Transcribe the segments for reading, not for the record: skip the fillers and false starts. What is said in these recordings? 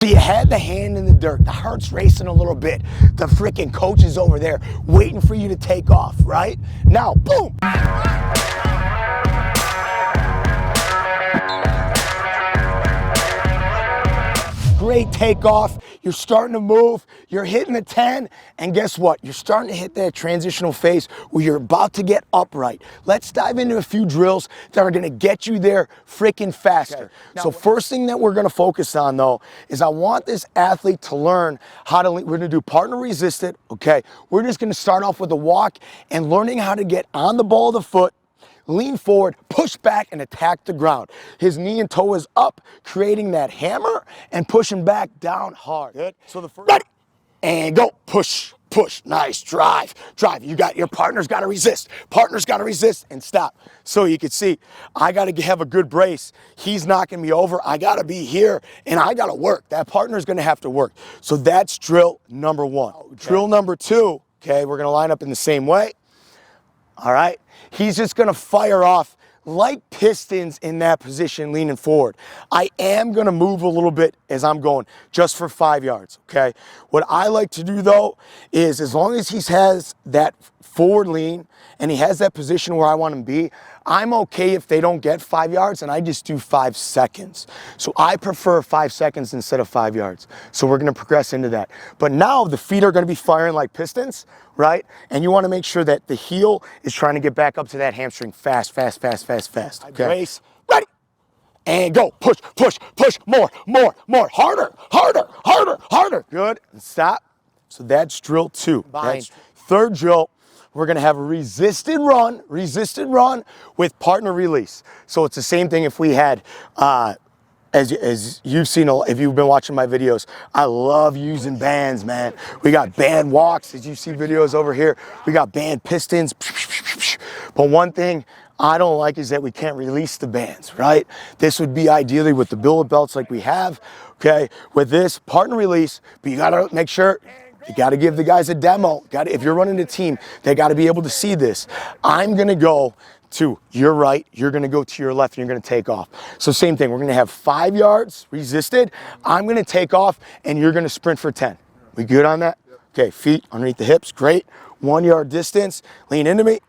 You had the hand in the dirt, the heart's racing a little bit, the freaking coach is over there waiting for you to take off, right? Now, boom! Great takeoff, you're starting to move, you're hitting the 10, and guess what? You're starting to hit that transitional phase where you're about to get upright. Let's dive into a few drills that are gonna get you there freaking faster. Okay. So first thing that we're gonna focus on though, is I want this athlete to learn how to, we're gonna do partner resisted, okay? We're just gonna start off with a walk and learning how to get on the ball of the foot, lean forward, push back, and attack the ground. His knee and toe is up, creating that hammer and pushing back down hard. Good. So the first, ready, and go, push, push, nice, drive, drive. You got, your partner's gotta resist. Partner's gotta resist and stop. So you can see, I gotta have a good brace. He's knocking me over. I gotta be here and I gotta work. That partner's gonna have to work. So that's drill number one. Okay. Drill number two, okay, we're gonna line up in the same way. All right, he's just gonna fire off like pistons in that position, leaning forward. I am gonna move a little bit as I'm going, just for 5 yards, okay? What I like to do though, is as long as he has that forward lean and he has that position where I want him to be, I'm okay if they don't get 5 yards and I just do 5 seconds. So I prefer 5 seconds instead of 5 yards. So we're gonna progress into that. But now the feet are gonna be firing like pistons, right? And you wanna make sure that the heel is trying to get back up to that hamstring fast, fast, fast, fast, fast. Okay. Brace, ready, and go. Push, push, push, more, more, more, harder, harder, harder, harder. Good, and stop. So that's drill two. That's third drill. We're gonna have a resisted run with partner release. So it's the same thing if we had, as you've seen, if you've been watching my videos, I love using bands, man. We got band walks, as you see videos over here. We got band pistons. But one thing I don't like is that we can't release the bands, right? This would be ideally with the billet belts like we have, okay? With this, partner release, but you gotta make sure, you gotta give the guys a demo. If you're running a team, they gotta be able to see this. I'm gonna go to your right, you're gonna go to your left, and you're gonna take off. So same thing, we're gonna have 5 yards resisted. I'm gonna take off, and you're gonna sprint for 10. We good on that? Okay, feet underneath the hips, great. 1 yard distance, lean into me.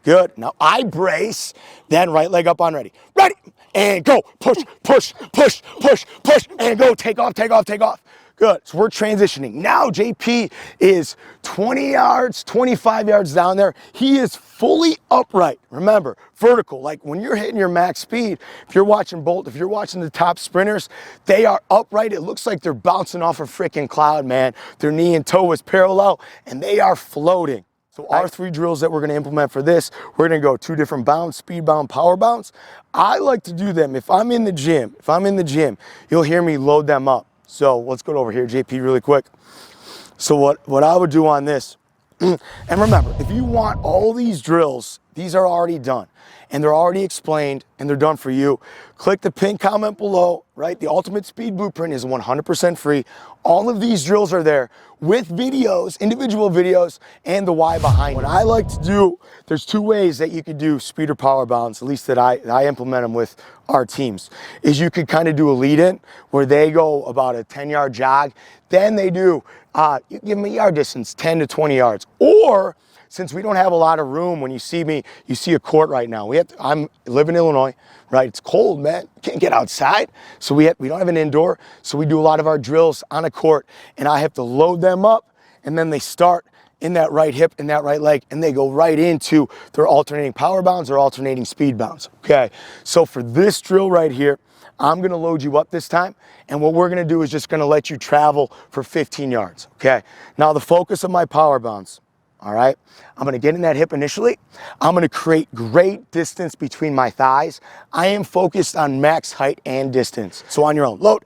Good, now I brace, then right leg up on ready. Ready, and go, push, push, push, push, push, and go, take off, take off, take off. Good, so we're transitioning. Now JP is 20 yards, 25 yards down there. He is fully upright. Remember, vertical, like when you're hitting your max speed, if you're watching Bolt, if you're watching the top sprinters, they are upright. It looks like they're bouncing off a freaking cloud, man. Their knee and toe is parallel, and they are floating. So our 3 drills that we're gonna implement for this, we're gonna go 2 different bounds, speed bound, power bounds. I like to do them, if I'm in the gym, you'll hear me load them up. So let's go over here, JP, really quick. So what I would do on this, and remember, if you want all these drills, these are already done, and they're already explained, and they're done for you. Click the pinned comment below, right? The Ultimate Speed Blueprint is 100% free. All of these drills are there with videos, individual videos, and the why behind it. What I like to do, there's 2 ways that you could do speed or power bounds, at least that I implement them with our teams, is you could kind of do a lead-in where they go about a 10-yard jog, then they do, you give them a yard distance, 10 to 20 yards, or since we don't have a lot of room, when you see me, you see a court right now. I live in Illinois, right? It's cold, man. Can't get outside. So we don't have an indoor. So we do a lot of our drills on a court, and I have to load them up, and then they start in that right hip and that right leg, and they go right into their alternating power bounds or alternating speed bounds, okay? So for this drill right here, I'm gonna load you up this time, and what we're gonna do is just gonna let you travel for 15 yards, okay? Now the focus of my power bounds, all right? I'm gonna get in that hip initially. I'm gonna create great distance between my thighs. I am focused on max height and distance. So on your own, load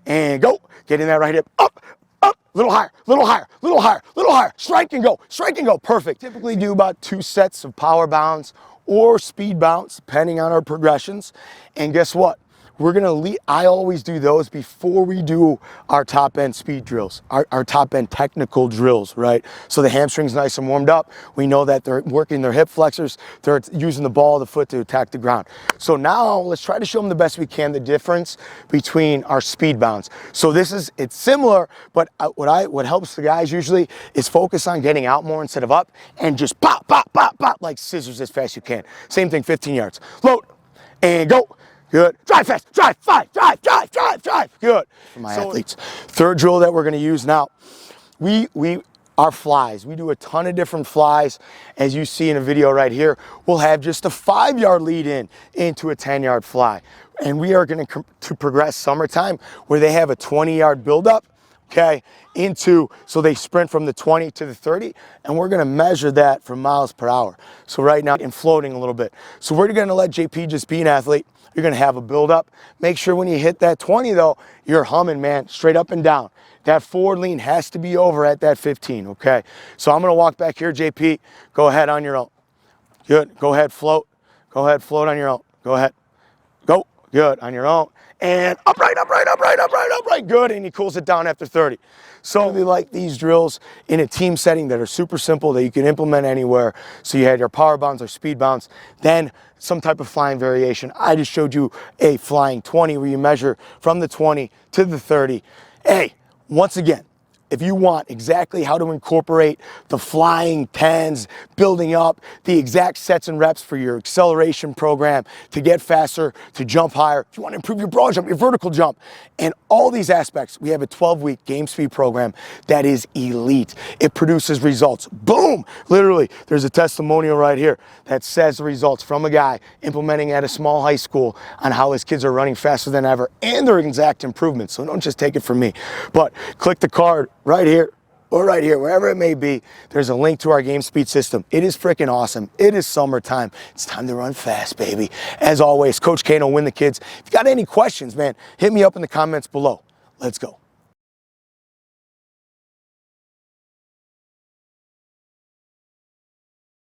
and go. Get in that right hip, up, up, little higher, little higher, little higher, little higher. Strike and go, perfect. Typically do about 2 sets of power bounds or speed bounds, depending on our progressions. And guess what? we're gonna I always do those before we do our top end speed drills, our top end technical drills, right? So the hamstring's nice and warmed up. We know that they're working their hip flexors. They're using the ball of the foot to attack the ground. So now let's try to show them the best we can the difference between our speed bounds. So it's similar, but what helps the guys usually is focus on getting out more instead of up and just pop, pop, pop, pop like scissors as fast as you can. Same thing, 15 yards. Load and go. Good. Drive fast. Drive. 5. Drive. Drive. Drive. Drive. Good. For my athletes. Third drill that we're going to use now. Our flies. We do a ton of different flies. As you see in a video right here, we'll have just a 5-yard lead into a 10-yard fly. And we are going to progress summertime where they have a 20-yard buildup. Okay, so they sprint from the 20 to the 30, and we're gonna measure that for miles per hour. So right now, I'm floating a little bit. So we're gonna let JP just be an athlete. You're gonna have a build up. Make sure when you hit that 20 though, you're humming, man, straight up and down. That forward lean has to be over at that 15, okay? So I'm gonna walk back here, JP. Go ahead on your own. Good, go ahead, float. Go ahead, float on your own. Go ahead, go, good, on your own. And upright, upright, upright, upright, upright, good, and he cools it down after 30. So we like these drills in a team setting that are super simple that you can implement anywhere. So you had your power bounds or speed bounds, then some type of flying variation. I just showed you a flying 20 where you measure from the 20 to the 30. Hey, once again, if you want exactly how to incorporate the flying 10s, building up the exact sets and reps for your acceleration program to get faster, to jump higher, if you want to improve your broad jump, your vertical jump, and all these aspects, we have a 12-week game speed program that is elite. It produces results. Boom! Literally, there's a testimonial right here that says the results from a guy implementing at a small high school on how his kids are running faster than ever and their exact improvements. So don't just take it from me, but click the card right here or right here, wherever it may be. There's a link to our game speed system. It is freaking awesome. It is summertime. It's time to run fast, baby. As always, Coach Kano, Win the Kids. If you got any questions, man, hit me up in the comments below. Let's go.